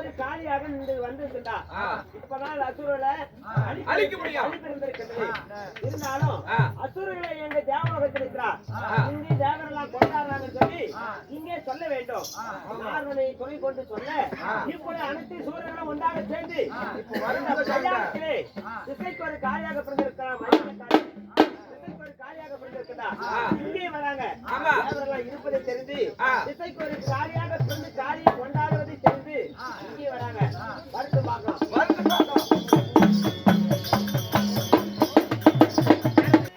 வந்து காலியாக நின்று வந்திருந்தா இப்பதான் அசுரலை அழிக்க முடியும். இருந்தாலும் அசுரர்களை எங்க தேவலோகத்தில் இருக்கிறார் இங்கே தேவரெல்லாம் கொண்டாடுறாங்கன்னு சொல்லி இங்கே சொல்ல வேண்டும். நார்வனை துணை கொண்டு சொல்ல இப்போது அனைத்து சூரியர்களும் ஒன்றாக சேர்ந்து கல்யாணத்திலே திசைக்கு ஒரு காலியாக பிறந்திருக்கிறார். ஒரு காலியாக பிறந்திருக்கிறார். இங்கே வராங்க. தேவரெல்லாம் இருப்பதை தெரிந்து திசைக்கு ஒரு காலியாக பிறந்து காலியை கொண்டாடுவதை தெரிந்து இங்கே வராங்க. வருத்து பார்க்கலாம்.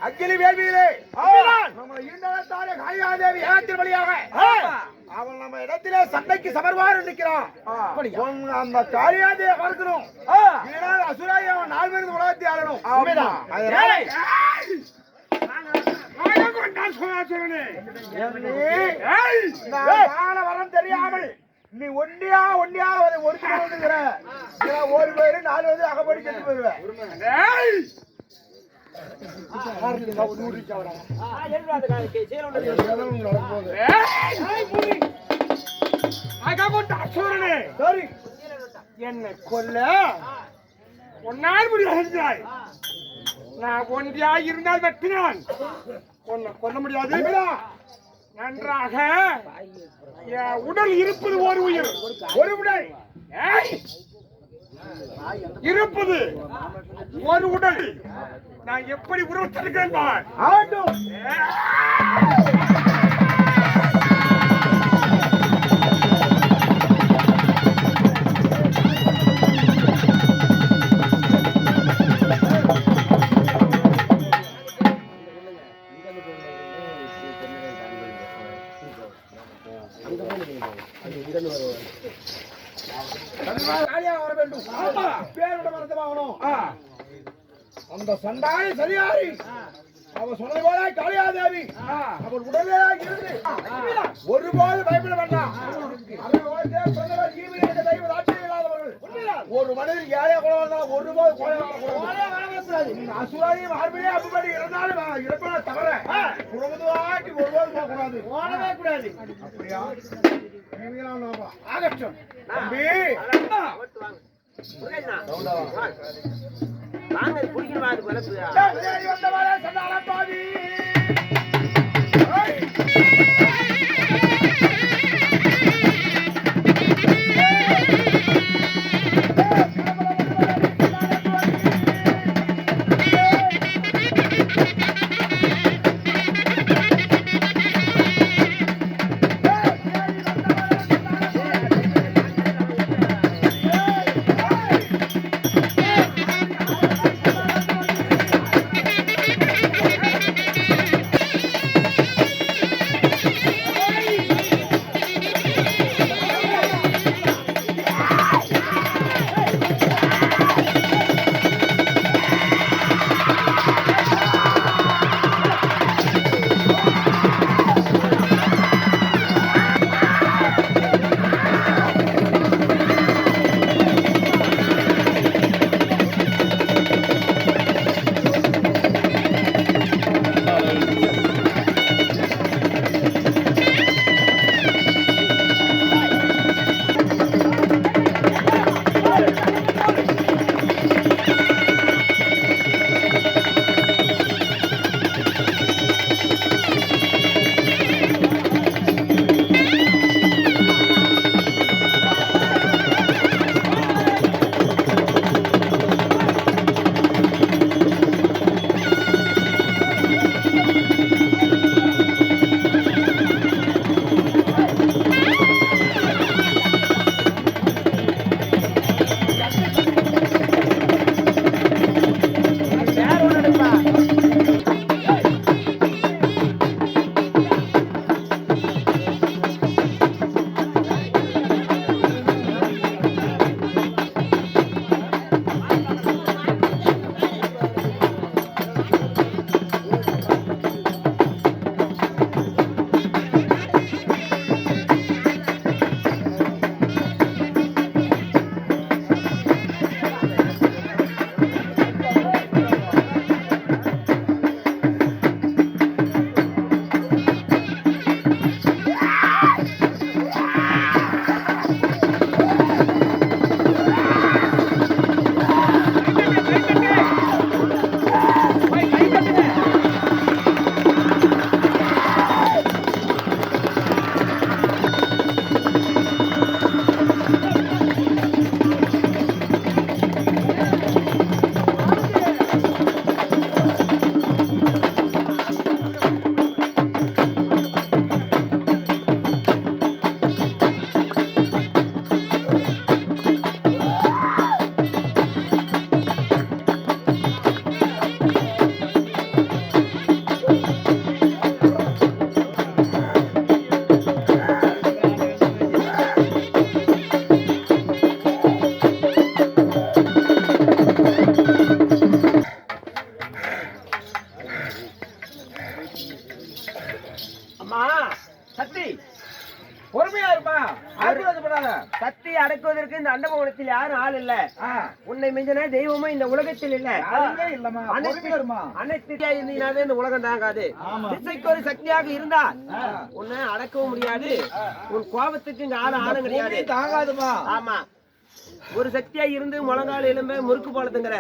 அக்கினி வேள்வியிலே நம்ம ஈண்டத்தாரே காளியாதேவி ஏகத்தின் வழியாக அவன் நம்ம இடத்திலே சண்டைக்கு சமர்வாறு நிற்கிறான். அந்த காளியாதேவியை பார்க்கணும். இதனால் அசுராயி அவன் 4 பேருக்கு உலகத்தை ஆளணும். வரம் தெரியாமல் நீ ஒண்டியா ஒரு பேரு 4 வந்து அகப்படி சென்று போயிருவேன். என்னை கொல்ல ஒன்னால் முடியாது. நான் ஒன்றியா இருந்தால் வெட்டினான். உன்னை கொல்ல முடியாது. நன்றாக உடல் இருப்பது ஒரு உயிர், ஒரு உடல் இருப்பது ஒரு உடல். நான் எப்படி உருவத்திருக்கேன் பார். வர வேண்டும். பேரோட மரத்தமாகணும். அந்த சண்டாளி சரியாரி அவன் சொன்ன போல காளியாதேவி அவன் உடலே இருந்து ஒருபோது பயப்பட வேண்டாம். ஒரு மனிதன் ஏழையா கூட வந்தாலும் ஒருபோது அசுராயும் மார்பிலே அப்படி இருந்தாலும் இறப்பன தவிர குடும்பத்துவாட்டி ஒருபோது போகக்கூடாது. ஓடவே கூடாது. அப்படியா? ஆகட்டும் தம்பி. வாங்க குடிக்கணும். பாதி உலகத்தில் யாரும் ஆள் இல்ல. உன்னை மிஞ்சின தெய்வமும் இந்த உலகத்தில் இல்ல. அனைத்து இருந்தீங்கன்னாவே இந்த உலகம் தாங்காது. திசைக்கு ஒரு சக்தியாக இருந்தா உன்னை அடக்கவும் முடியாது. உன் கோபத்துக்கு இங்க ஆளும் கிடையாது. தாங்காதுமா. ஆமா, ஒரு சக்தியா இருந்து முழங்கால் எலும்பை முறுக்கு போலத்துங்கிற,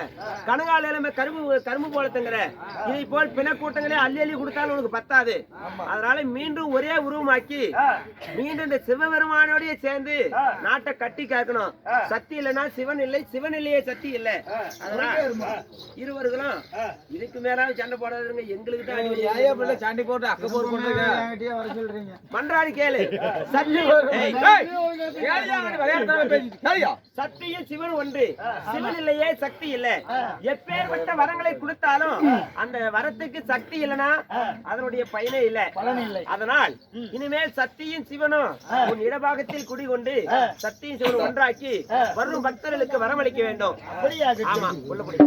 கணங்கால் எலும்பை கரும்பு போலத்துங்கிற, இதை போல் பிண கூட்டங்களே அள்ளி கொடுத்தாலும் உனக்கு பத்தாது. அதனால மீண்டும் ஒரே உருவமாக்கி மீண்டும் இந்த சிவபெருமானோடய சேர்ந்து நாட்டை கட்டி காக்கணும். சக்தி இல்லைன்னா சிவன் இல்லை, சிவன் இல்லையே சக்தி இல்லை. அதனால இருவர்களும் இதுக்கு மேல சண்டை போடாதுங்க. எங்களுக்கு தான் சண்டை போட்டு அக்க போர் மன்றாடி கேளு. சக்தியும் சிவன் ஒன்று. சிவன் இல்லையே சக்தி இல்லை. எப்பேற்பட்ட வரங்களை கொடுத்தாலும் அந்த வரத்துக்கு சக்தி இல்லைன்னா அதனுடைய பயனே இல்லை. அதனால் இனிமேல் சக்தியும் சிவனும் உன் இடபாகத்தில் குடிகொண்டு சக்தியும் சிவனும் ஒன்றாக்கி வரும் பக்தர்களுக்கு வரவழைக்க வேண்டும். ஆமா, உள்ளபடி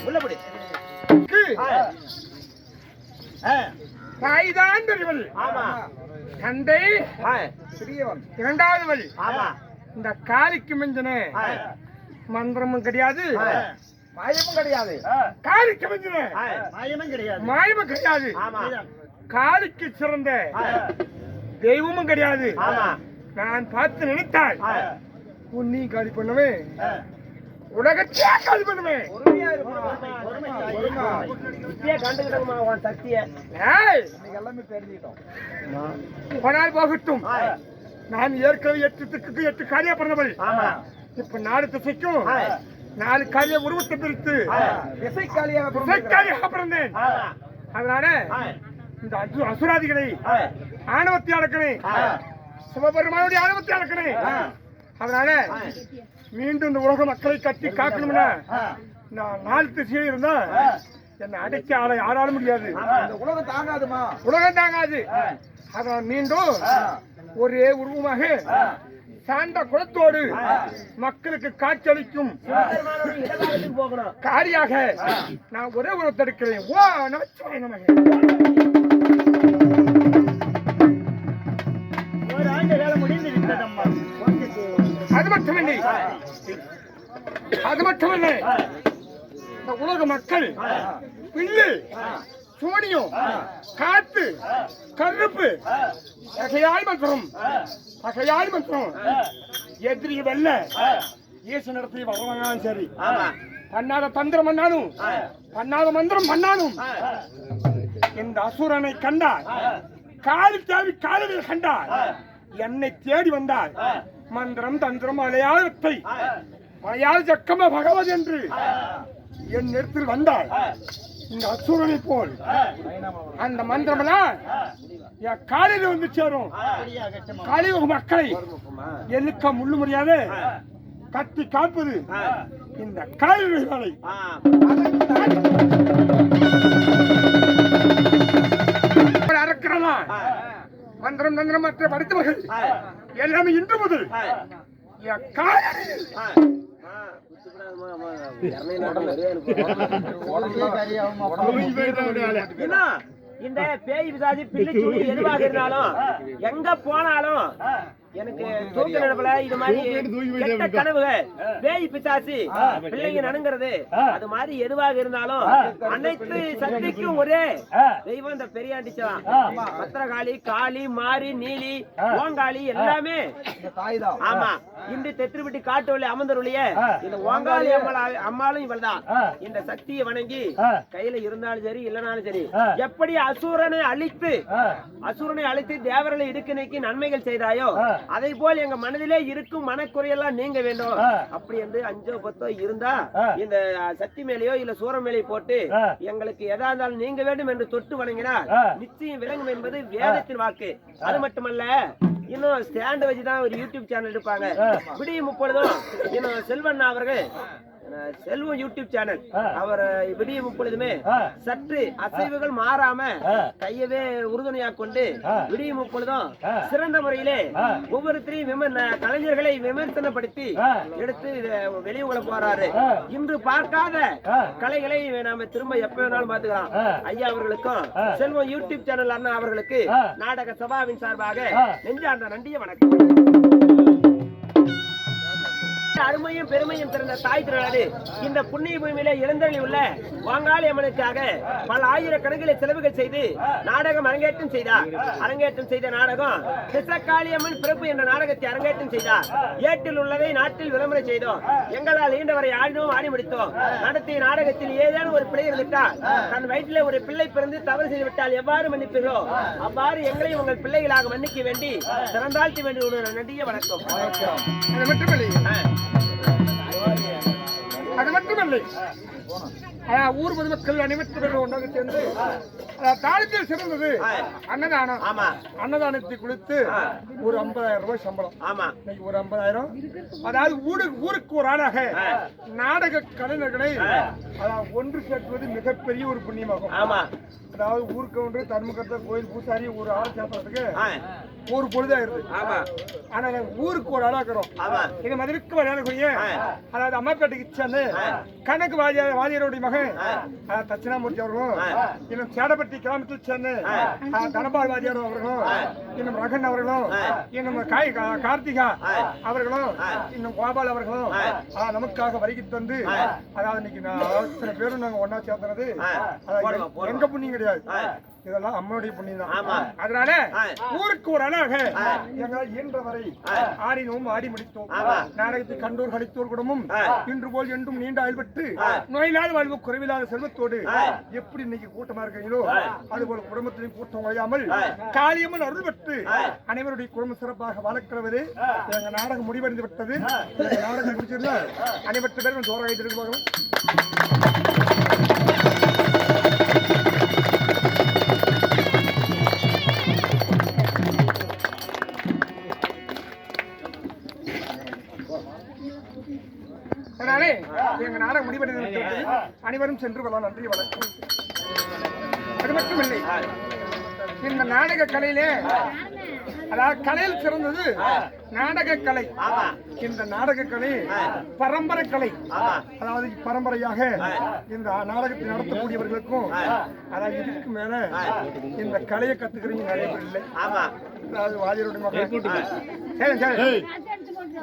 உள்ளபடி தாய்தான் பெரியவள். ஆமா, தந்தை சிறியவன், இரண்டாவதுவள். ஆமா, இந்த காலிக்கு மிஞ்சின மந்திரமும் கிடையாது, மாயமும் கிடையாது. காலிக்கு மிஞ்சின மாயமும் கிடையாது. காலிக்கு சிறந்த தெய்வமும் கிடையாது. நான் பார்த்து நினைத்தாள் உன்னை காலி பண்ணுவேன், உலகத்தையே காலி பண்ணுவேன். போனால் போகட்டும். நான் ஏற்கனவே 8 திக்குக்கு 8 காரியா பிறந்தவள். இப்ப 4 திசைக்கும் 4 காரிய உருவத்தை பிரித்து திசைக்காலியாக பிறந்தேன். அதனால இந்த அசுராதிகளை ஆணவத்தை அடக்கணும், சிவபெருமானுடைய ஆணவத்தை அடக்கணும். அதனால மீண்டும் இந்த உலக மக்களை கட்டி காக்கணும்னா நான் 4 திசையில் இருந்தா என்னை அடைக்க யாராலும் முடியாது. உலகம் தாங்காதுமா, உலகம் தாங்காது. அதான் மீண்டும் ஒரே உருவமாக சாண்ட குலத்தோடு மக்களுக்கு காட்சியளிக்கும் காரியாக நான் ஒரே உருவத்தை எடுக்கிறேன். ஓ நமச்சிவாய நமக. அது மட்டுமில்லை இந்த உலக மக்கள் பில்லு சூனியம் காத்து கருப்பு பகையாய் மந்திரம் எதிரி வெல்ல இயேசு நடத்தி வரவனாலும் சரி, பண்ணாத தந்திரம் பண்ணாலும் பண்ணாத மந்திரம் பண்ணாலும் இந்த அசுரனை கண்டார், காலி தேவி காலில் கண்டார், என்னை தேடி வந்தார். மந்திரம் தந்திரம் மலையாளத்தை மலையாள ஜக்கம பகவத் என்று என் இடத்தில் வந்தார். இந்த அசுரனை போல் அந்த மந்திரமெல்லாம் என் காலையில் வந்து சேரும். காலியுக மக்களை எண்ணிக்க முள்ளு முடியாது கட்டி காப்பது இந்த காலியுக வேலை. அறக்கிறதா மந்திரம் தந்திரம் மற்ற படித்தவர்கள் எல்லாமே இன்று முதல் என் காலையில் இந்த பேய் பிசாசி பிள்ளை எதுவாக இருந்தாலும் எங்க போனாலும் எனக்கு தூக்க நடப்பல இது மாதிரி கெட்ட கனவுகள் பேய் பிசாசி பிள்ளைங்க நடுங்கிறது அது மாதிரி எதுவாக இருந்தாலும் அனைத்து சக்திக்கும் ஒரே தெய்வம் இந்த பெரியாண்டிச்சான். பத்திரகாளி, காளி, மாரி, நீலி, ஓங்காளி எல்லாமே ஆமா. இந்த தெத்திருப்பட்டி காட்டு வழி அமர்ந்தருளிய இந்த ஓங்காளி அம்மாளும் இவள் தான். இந்த சக்தியை வணங்கி கையில இருந்தாலும் சரி இல்லனாலும் சரி எப்படி அசுரனை அழித்து தேவர்களை இடுக்கு நீக்கி நன்மைகள் செய்தாயோ அதை போல் எங்க மனதிலே இருக்கும் மனக்குறையெல்லாம் நீங்க வேண்டும். அப்படி என்று 5 10 இருந்தா இந்த சக்தி மேலேயோ இல்ல சூரம் மேலேயோ போட்டு எங்களுக்கு எதா இருந்தாலும் நீங்க வேண்டும் என்று தொட்டு வணங்கினார் நிச்சயம் விளங்கும் என்பது வேதத்தின் வாக்கு. அது மட்டுமல்ல, இன்னும் ஸ்டாண்ட் வச்சுதான் ஒரு யூடியூப் சேனல் இருப்பாங்க. விடியும் 30 இன்னும் செல்வண்ணா அவர்கள் செல்வம் யூடியூப் சேனல் அவர் விடியும் பொழுதுமே சற்று அசைவுகள் மாறாம கையவே உறுதுணையா கொண்டு விடியும் பொழுதும் சிறந்த முறையிலே ஒவ்வொருத்தரையும் கலைஞர்களை விமர்சனப்படுத்தி எடுத்து வெளியுள்ள போறாரு. இன்று பார்க்காத கலைகளை நாம திரும்ப எப்ப வேணாலும் பாத்துக்கலாம். ஐயா அவர்களுக்கும் செல்வம் யூடியூப் சேனல் அண்ணா அவர்களுக்கு நாடக சபாவின் சார்பாக நெஞ்சார்ந்த நன்றிய வணக்கம். அருமையும் பெருமையும் பிறந்த தாய் திருநாடு இந்த புண்ணிய பூமியிலே எழுந்தருளி உள்ள வாங்காளி அம்மனுக்காக பல ஆயிரக்கணக்கிலே செலவுகள் செய்து நாடகம் அரங்கேற்றம் செய்தார். அரங்கேற்றம் செய்த நாடகம் திசக்காளி அம்மன் பிறப்பு என்ற நாடகத்தை அரங்கேற்றம் செய்தார். ஏட்டில் உள்ளதை நாட்டில் விளம்பரம் செய்தோம். எங்களால் ஈண்டவரை ஆடினோம், ஆடி முடித்தோம். நடத்திய நாடகத்தில் ஏதேனும் ஒரு பிள்ளை இருந்துவிட்டால், தன் வயிற்றிலே ஒரு பிள்ளை பிறந்து தவறு செய்து விட்டால் எவ்வாறு மன்னிப்பீர்களோ அவ்வாறு எங்களையும் உங்கள் பிள்ளைகளாக மன்னிக்க வேண்டி சிறந்தாழ்த்தி வேண்டி ஒரு நன்றிய வணக்கம். அது மட்டுமல்லை, ஊர் பொதுமக்கள் அனைவரும் ஒன்றாக சேர்ந்து தாளத்தில் சிறந்தது அன்னதானம். அன்னதானத்தை கொடுத்து ஒரு 50,000 ரூபாய் சம்பளம். இன்னைக்கு ஒரு 50,000. அதாவது ஊருக்கு ஒரு ஆளாக நாடக கலைஞர்களை ஒன்று சேர்த்துவது மிகப்பெரிய ஒரு புண்ணியமாகும். அதாவது ஊருக்கு ஒன்று தர்மகர்த்தா கோயில் பூசாரி ஒரு ஆள் சேர்ப்பதற்கு ஒரு பொழுதாயிருது. ஆனா ஊருக்கு ஒரு ஆளாக்குறோம். இது மதுரைக்கு விளையாடக்கூடிய அதாவது அம்மாப்பேட்டைக்கு சேர்ந்து கணக்கு வாதியருடைய மகன் தட்சிணாமூர்த்தி அவர்களும், இன்னும் சேடப்பட்டி கிராமத்தில் சேர்ந்து தனபால் வாதியார் அவர்களும், இன்னும் ரகன் அவர்களும், இன்னும் கார்த்திகா அவர்களும், இன்னும் கோபால் அவர்களும் நமக்காக வருகை தந்து அதாவது இன்னைக்கு அத்தனை பேரும் நாங்க ஒன்னா சேர்த்துறது எங்க புண்ணியம் கிடையாது, இதெல்லாம் அம்மனுடைய புண்ணியம் தான். அதனால ஊருக்கு ஒரு அழக எங்களால் இயன்றவரை ஆடினோம், ஆடி முடித்தோம். நாடகத்தை கண்டோர் கழித்தோர் குடும்பம் இன்று போல் என்றும் நீண்ட ஆய்வற்று நோயிலாத வாழ்வு குறைவில்லாத செல்வத்தோடு எப்படி இன்னைக்கு கூட்டமா இருக்கீங்களோ அதுபோல குடும்பத்திலையும் கூட்டம் குறையாமல் காளியம்மன் அருள் பெற்று அனைவருடைய குடும்பம் சிறப்பாக வளர்க்கிறது எங்க நாடகம் முடிவடைந்து விட்டது. நாடகம் முடிச்சிருந்தா அனைவற்ற பேரும் ஜோராக திரும்ப எங்க நாடகம் முடிவடைந்து அனைவரும் சென்று கொள்ளலாம். நன்றி வணக்கம். அது மட்டுமில்லை, இந்த நாடக கலையிலே அதாவது கலையில் சிறந்தது நாடக கலை. இந்த நாடக கலை பரம்பரை கலை. அதாவது பரம்பரையாக இந்த நாடகத்தை நடத்தக்கூடியவர்களுக்கும் அதாவது இதுக்கு மேல இந்த கலையை கத்துக்கிறீங்க நிறைய பேர் இல்லை. அதாவது வாதியருடைய மகன்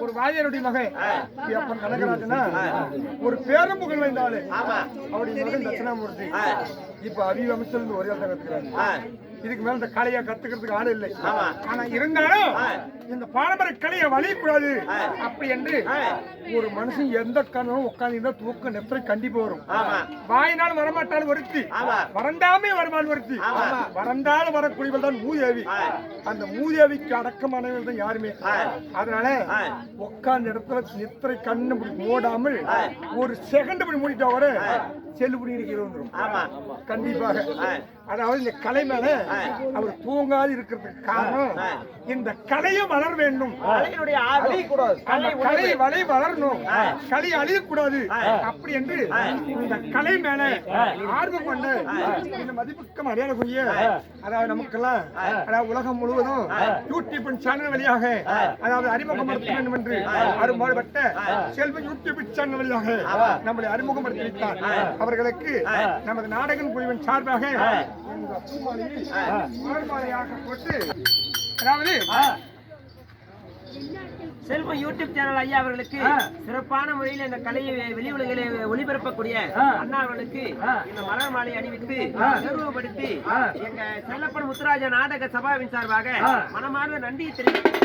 ஒரு வாதியருடைய மகன் அப்பன் கனகராஜனா ஒரு பேரும் புகழ் வாய்ந்தாள். அவருடைய மகன் தட்சிணாமூர்த்தி இப்ப அறிவு அமைச்சர் ஒரே கத்துக்கிறாங்க. இதுக்கு மேல இந்த கலையை கத்துக்கிறதுக்கு ஆள் இல்லை. ஆனா இருந்தாலும் இந்த பாரம்பரிய கலையை வலிக்கூடாது அப்படி என்று ஒரு மனுஷன் எந்த கனவும் உட்கார்ந்து தூக்க நெப்பரை கண்டிப்பா வரும். வாயினால் வரமாட்டாலும் வருத்தி, வரண்டாமே வருமாள் வருத்தி, வரந்தாலும் வரக்கூடியவள் தான் மூதேவி. அந்த மூதேவிக்கு அடக்கமானவர்கள் தான் யாருமே. அதனால உட்கார்ந்த இடத்துல நித்திரை கண்ணு மூடாமல் ஒரு செகண்ட் இப்படி மூடிட்டா கூட செல்லுபடி இருக்கிறது கண்டிப்பாக. அதாவது இந்த கலை மேல அவர் தூங்காது இருக்கிறதுக்கு காரணம் இந்த கலையை வளர வேண்டும், கலை வலை வளரணும், கலை அழியக்கூடாது அப்படி என்று இந்த கலை மேல ஆர்வம் கொண்டு இந்த மதிப்புக்கம் அடையாளக்கூடிய அதாவது நமக்கெல்லாம் அதாவது உலகம் முழுவதும் யூடியூப் சேனல் வழியாக அதாவது அறிமுகப்படுத்த வேண்டும் என்று அரும்பாடுபட்ட செல்வம் யூடியூப் சேனல் வழியாக நம்மளை அறிமுகப்படுத்தி வைத்தார். அவர்களுக்கு நமது நாடகம் குழுவின் சார்பாக போட்டு அதாவது செல்வம் யூடியூப் சேனல் ஐயா அவர்களுக்கு சிறப்பான முறையில் இந்த கலையை வெளி உலகிலே ஒளிபரப்பக்கூடிய அண்ணா அவர்களுக்கு இந்த மலர் மாலை அணிவித்து கௌரவப்படுத்தி எங்க செல்லப்பன் முத்துராஜா நாடக சபாவின் சார்பாக மனமார்ந்த நன்றி தெரிவித்து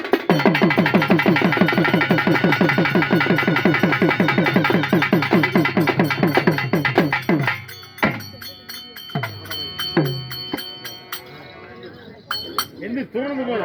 என்ன தோணுது போல